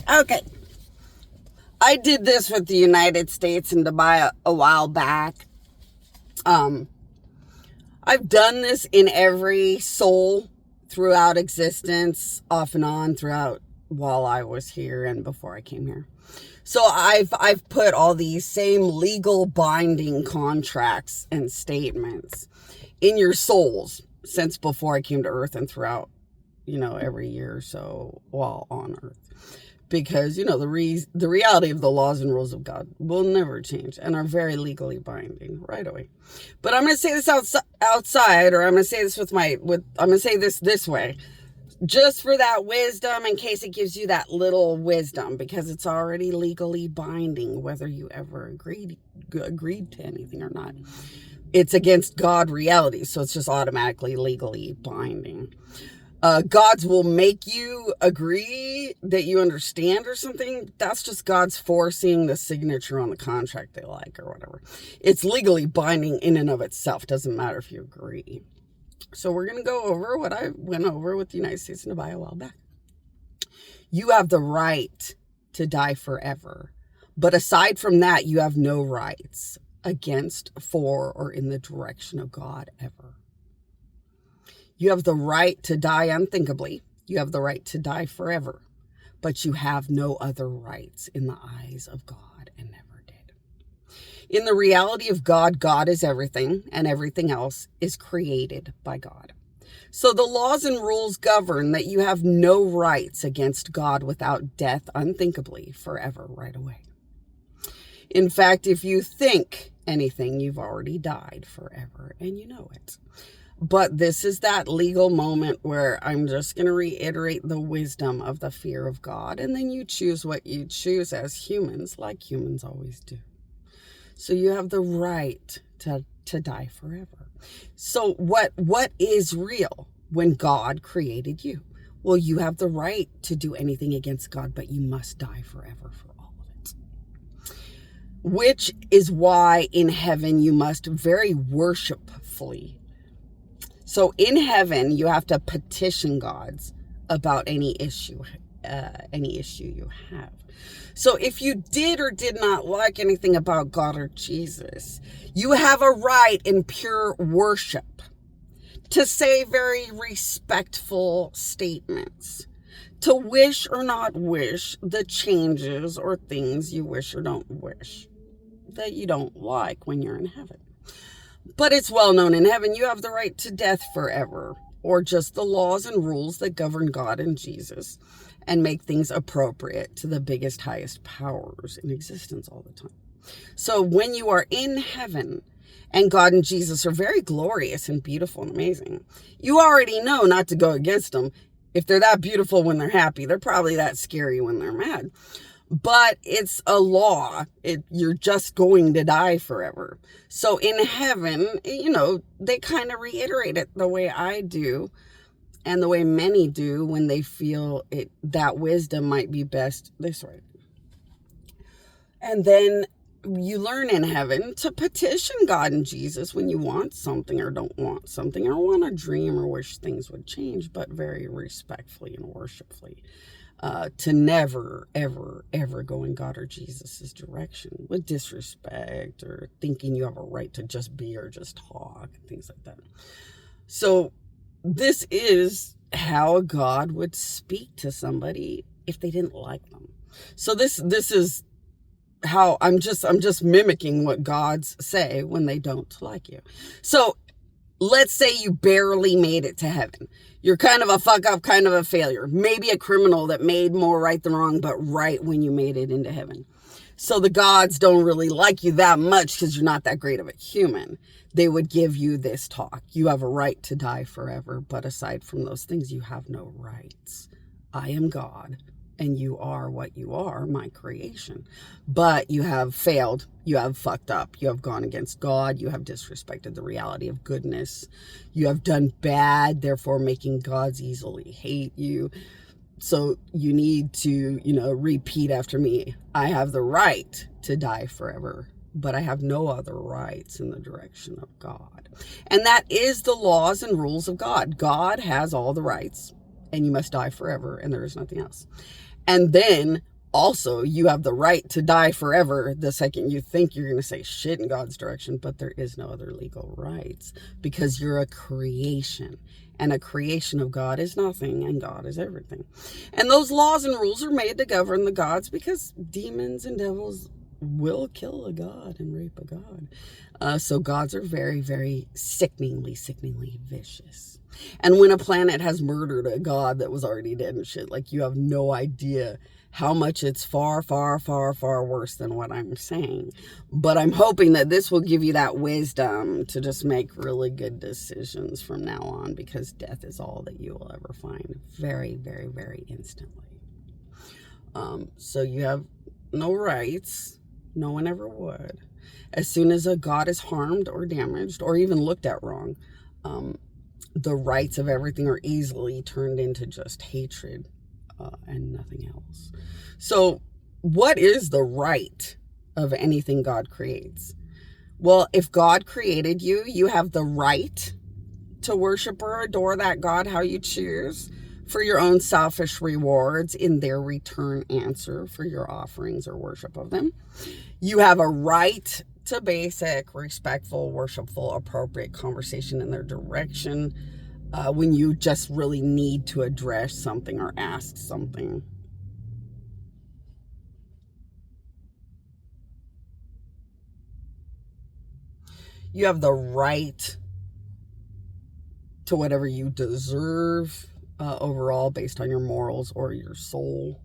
Okay. I did this with the United States and Dubai a while back. I've done this in every soul throughout existence, off and on, throughout while I was here and before I came here. So I've put all these same legal binding contracts and statements in your souls since before I came to Earth and throughout, every year or so while on Earth. Because, the reality of the laws and rules of God will never change and are very legally binding right away. But I'm going to say this outside, or I'm going to say this I'm going to say this way. Just for that wisdom, in case it gives you that little wisdom, because it's already legally binding, whether you ever agreed to anything or not. It's against God reality, so it's just automatically legally binding. Gods will make you agree that you understand or something. That's just God's forcing the signature on the contract they like or whatever. It's legally binding in and of itself. Doesn't matter if you agree. So we're going to go over what I went over with the United States and Dubai a while back. You have the right to die forever. But aside from that, you have no rights against, for, or in the direction of God ever. You have the right to die unthinkably. You have the right to die forever. But you have no other rights in the eyes of God and never did. In the reality of God, God is everything, and everything else is created by God. So the laws and rules govern that you have no rights against God without death unthinkably forever right away. In fact, if you think anything, you've already died forever, and you know it. But this is that legal moment where I'm just going to reiterate the wisdom of the fear of God. And then you choose what you choose as humans, like humans always do. So you have the right to die forever. So what is real when God created you? Well, you have the right to do anything against God, but you must die forever for all of it. Which is why in heaven you must very worshipfully. So in heaven, you have to petition gods about any issue you have. So if you did or did not like anything about God or Jesus, you have a right in pure worship to say very respectful statements, to wish or not wish the changes or things you wish or don't wish that you don't like when you're in heaven. But it's well known in heaven, you have the right to death forever, or just the laws and rules that govern God and Jesus and make things appropriate to the biggest, highest powers in existence all the time. So when you are in heaven and God and Jesus are very glorious and beautiful and amazing, you already know not to go against them. If they're that beautiful when they're happy, they're probably that scary when they're mad. But it's a law. You're just going to die forever. So in heaven, they kind of reiterate it the way I do and the way many do when they feel that wisdom might be best this way. And then you learn in heaven to petition God and Jesus when you want something or don't want something or want a dream or wish things would change, but very respectfully and worshipfully. To never, ever, ever go in God or Jesus's direction with disrespect or thinking you have a right to just be or just talk and things like that. So this is how God would speak to somebody if they didn't like them. So this is how I'm just mimicking what gods say when they don't like you. So let's say you barely made it to heaven. You're kind of a fuck up, kind of a failure. Maybe a criminal that made more right than wrong, but right when you made it into heaven. So the gods don't really like you that much because you're not that great of a human. They would give you this talk. You have a right to die forever, but aside from those things, you have no rights. I am God, and you are what you are, my creation. But you have failed. You have fucked up. You have gone against God. You have disrespected the reality of goodness. You have done bad, therefore making gods easily hate you. So you need to, repeat after me. I have the right to die forever, but I have no other rights in the direction of God. And that is the laws and rules of God. God has all the rights, and you must die forever, and there is nothing else. And then Also, you have the right to die forever the second you think you're going to say shit in God's direction, but there is no other legal rights because you're a creation, and a creation of God is nothing and God is everything. And those laws and rules are made to govern the gods because demons and devils will kill a god and rape a god. So gods are very, very sickeningly vicious. And when a planet has murdered a god that was already dead and shit, like, you have no idea how much it's far worse than what I'm saying. But I'm hoping that this will give you that wisdom to just make really good decisions from now on, because death is all that you will ever find very, very instantly. So you have no rights. No one ever would. As soon as a god is harmed or damaged or even looked at wrong, the rights of everything are easily turned into just hatred and nothing else. So what is the right of anything God creates? Well, if God created you, you have the right to worship or adore that God how you choose for your own selfish rewards in their return answer for your offerings or worship of them. You have a right to basic, respectful, worshipful, appropriate conversation in their direction when you just really need to address something or ask something. You have the right to whatever you deserve overall based on your morals or your soul.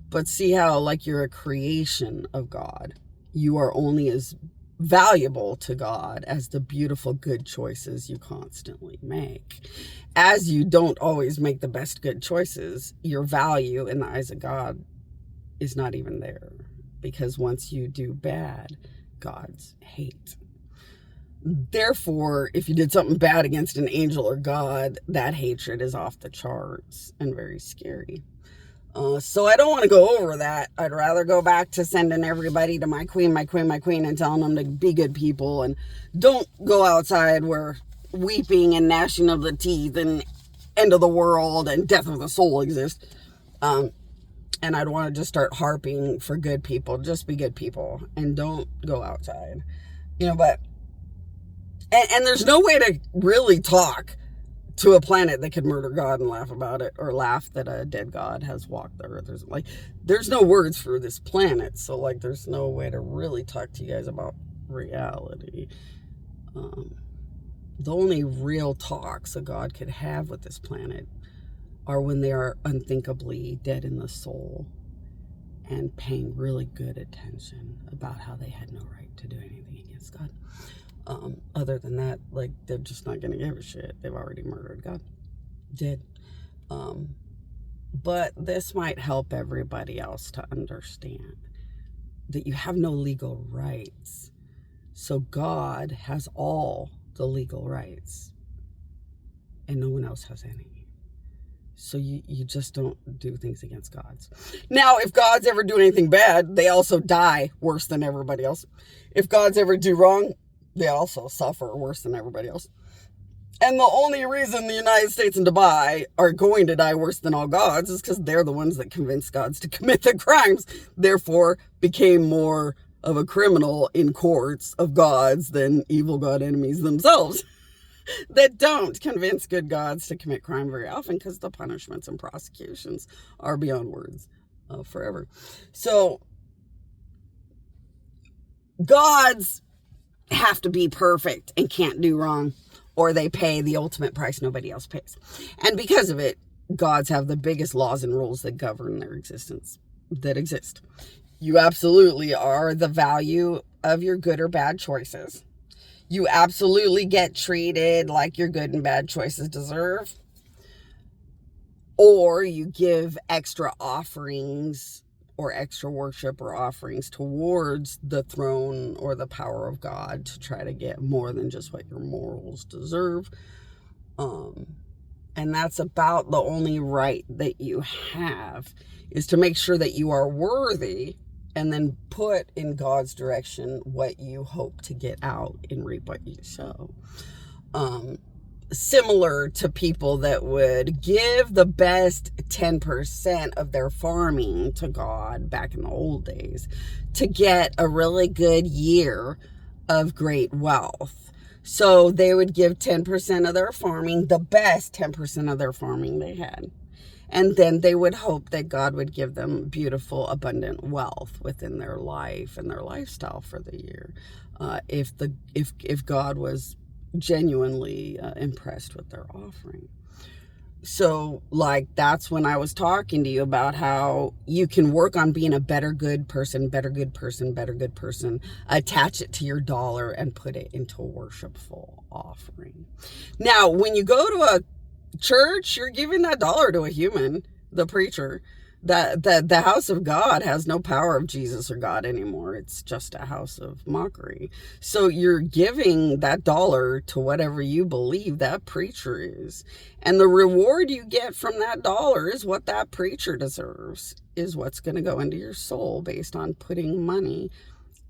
But see how, like, you're a creation of God. You are only as valuable to God as the beautiful good choices you constantly make. As you don't always make the best good choices, your value in the eyes of God is not even there, because once you do bad, God's hate. Therefore, if you did something bad against an angel or God, that hatred is off the charts and very scary. So I don't want to go over that. I'd rather go back to sending everybody to my queen, and telling them to be good people and don't go outside where weeping and gnashing of the teeth and end of the world and death of the soul exist. And I'd want to just start harping for good people. Just be good people and don't go outside. But and there's no way to really talk to a planet that could murder God and laugh about it, or laugh that a dead God has walked the earth. There's no words for this planet, so there's no way to really talk to you guys about reality. The only real talks a God could have with this planet are when they are unthinkably dead in the soul and paying really good attention about how they had no right to do anything against God. Other than that, they're just not going to give a shit. They've already murdered God. Did. But this might help everybody else to understand that you have no legal rights. So God has all the legal rights, and no one else has any. So you just don't do things against gods. Now, if gods ever do anything bad, they also die worse than everybody else. If gods ever do wrong, they also suffer worse than everybody else. And the only reason the United States and Dubai are going to die worse than all gods is because they're the ones that convinced gods to commit the crimes, therefore became more of a criminal in courts of gods than evil god enemies themselves that don't convince good gods to commit crime very often, because the punishments and prosecutions are beyond words forever. So gods have to be perfect and can't do wrong, or they pay the ultimate price nobody else pays. And because of it, gods have the biggest laws and rules that govern their existence that exist. You absolutely are the value of your good or bad choices. You absolutely get treated like your good and bad choices deserve. Or you give extra offerings or extra worship or offerings towards the throne or the power of God to try to get more than just what your morals deserve. And that's about the only right that you have, is to make sure that you are worthy and then put in God's direction what you hope to get out and reap what you sow. similar to people that would give the best 10% of their farming to God back in the old days to get a really good year of great wealth. So they would give 10% of their farming, the best 10% of their farming they had. And then they would hope that God would give them beautiful, abundant wealth within their life and their lifestyle for the year. If God was genuinely impressed with their offering. So, like, that's when I was talking to you about how you can work on being a better good person, attach it to your dollar and put it into a worshipful offering. Now, when you go to a church, you're giving that dollar to a human, the preacher. That the house of God has no power of Jesus or God anymore. It's just a house of mockery. So you're giving that dollar to whatever you believe that preacher is. And the reward you get from that dollar is what that preacher deserves, is what's going to go into your soul based on putting money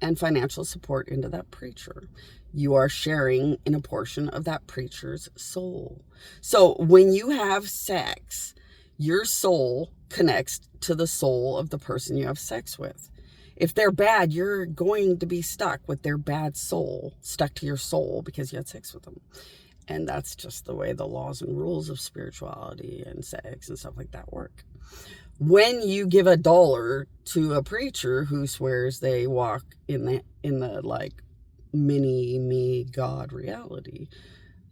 and financial support into that preacher. You are sharing in a portion of that preacher's soul. So when you have sex, your soul connects to the soul of the person you have sex with. If they're bad, you're going to be stuck with their bad soul, stuck to your soul because you had sex with them. And that's just the way the laws and rules of spirituality and sex and stuff like that work. When you give a dollar to a preacher who swears they walk in the like mini me God reality,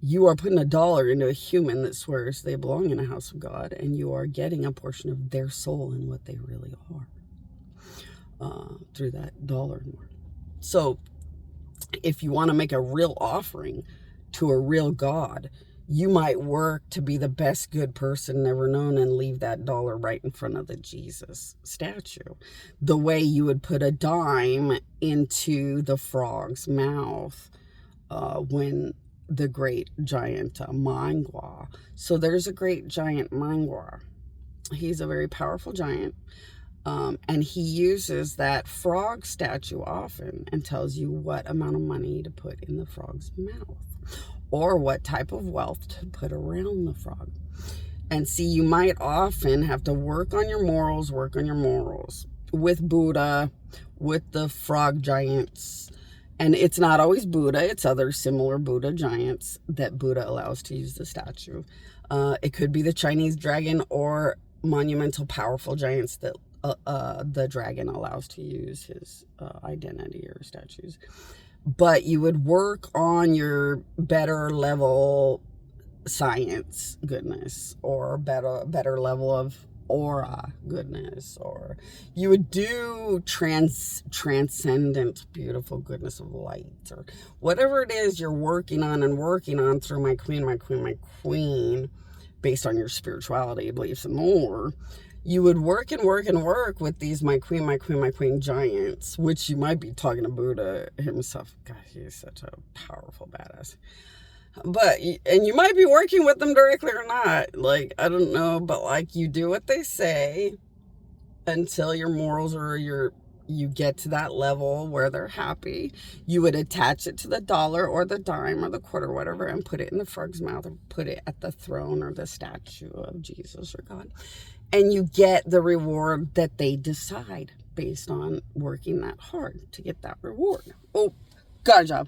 you are putting a dollar into a human that swears they belong in a house of God, and you are getting a portion of their soul and what they really are through that dollar more. So if you want to make a real offering to a real God, you might work to be the best good person never known and leave that dollar right in front of the Jesus statue. The way you would put a dime into the frog's mouth when the great giant Mangwa. So there's a great giant Mangwa. He's a very powerful giant. And he uses that frog statue often and tells you what amount of money to put in the frog's mouth or what type of wealth to put around the frog. And see, you might often have to work on your morals with Buddha, with the frog giants. And it's not always Buddha, it's other similar Buddha giants that Buddha allows to use the statue. It could be the Chinese dragon or monumental, powerful giants that the dragon allows to use his identity or statues. But you would work on your better level science goodness or better level of aura goodness, or you would do transcendent beautiful goodness of light, or whatever it is you're working on through my queen based on your spirituality, beliefs, and more. You would work with these my queen giants, which you might be talking to Buddha himself. God, he is such a powerful badass. And you might be working with them directly or not. Like, I don't know, but like, you do what they say until your morals or you get to that level where they're happy. You would attach it to the dollar or the dime or the quarter or whatever and put it in the frog's mouth or put it at the throne or the statue of Jesus or God. And you get the reward that they decide based on working that hard to get that reward. Oh, got a job.